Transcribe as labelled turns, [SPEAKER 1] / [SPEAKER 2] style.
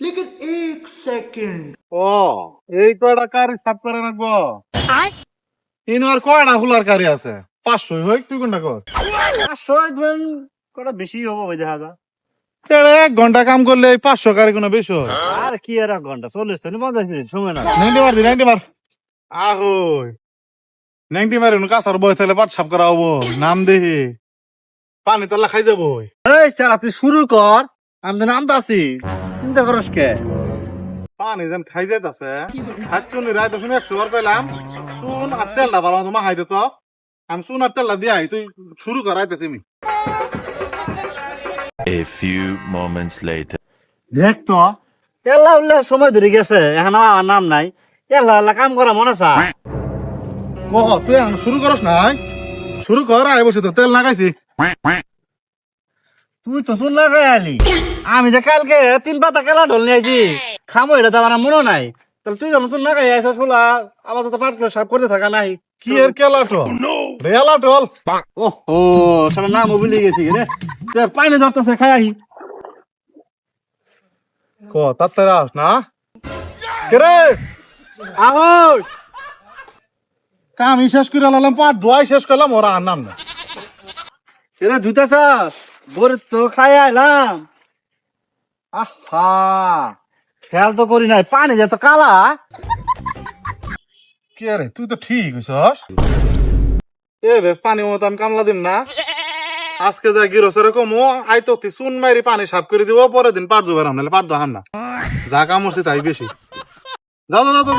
[SPEAKER 1] लेकिन एक सेकंड।
[SPEAKER 2] ও এই কয়টা কারি সাফ করে রাখবো ইন আর কয়টা হুলার কারি আছে 500 হই তুই কোনটা কর
[SPEAKER 3] 500 ধরেন কটা বেশি হবে ওই দেখা যা।
[SPEAKER 2] তেড়ে 1 ঘন্টা কাম করলে এই 500 কারি কোনো বেশি হয়
[SPEAKER 3] আর কি আর 1 ঘন্টা 40 তো 50 মিনিট সময় না।
[SPEAKER 2] 90 মার আহই 90 মারে নুকা সার বই তাহলে পাট সাফ করা হবো নাম দেহি পানি তোলা খাই যাবো
[SPEAKER 3] এই সারা তুই শুরু কর, আমি তো নামতে আছি, চিন্তা করস কে?
[SPEAKER 2] পানি যেন খাই যাইতাছে হাত চুনি রায় দশমিক 100 বার কইলাম চুন আর তেলটা ভালো তোমার হাইতে তো আমি চুন আর তেলটা দিয়াই তুই শুরু করাইতে তুমি
[SPEAKER 4] A few moments later.
[SPEAKER 3] দেখ তো এলা উল্লা সময় ধরে গেছে, এখন আমার নাম নাই। এলা এলা কাম করা মনে চা
[SPEAKER 2] কহ তুই এখন শুরু করস নাই শুরু কর আই বসে তো তেল লাগাইছি
[SPEAKER 3] তুই তো শুন লাগাই আলি, আমি যে কালকে 3 পাতা কেলা ঢল নিয়ে আইছি, খামো এটা তো আমার মনে নাই। তাহলে তুই যখন তুই লাগাই আইসা শুলা আমার তো পার্ট সাফ করতে থাকা নাই।
[SPEAKER 2] কি এর কেলাটো রেলা টল
[SPEAKER 3] ও ও সারা নাম ভুলে গেছি রে। পানি ধরতেছে, খাই আহি।
[SPEAKER 2] ক তাড়াতাড়ি আস না কেরে আহই কাম শেষ করে লালাম পাট ধোয়াই শেষ করলাম ওরা আর নাম না
[SPEAKER 3] এরা দুটা চাষ বরে তো খাই আইলাম। আহা খেয়াল তো করি নাই, পানি যে তো কালা।
[SPEAKER 2] কি আরে তুই তো ঠিক হইছস এ বে পানি মতো আমি কামলা দিম না আজকে যা গিরসের কমো আই তো চুন মারি পানি সাফ করে দিব পরের দিন পাট দুবার নাহলে পাট দাহান না যা কাম হচ্ছে তাই বেশি যাও যাও যাও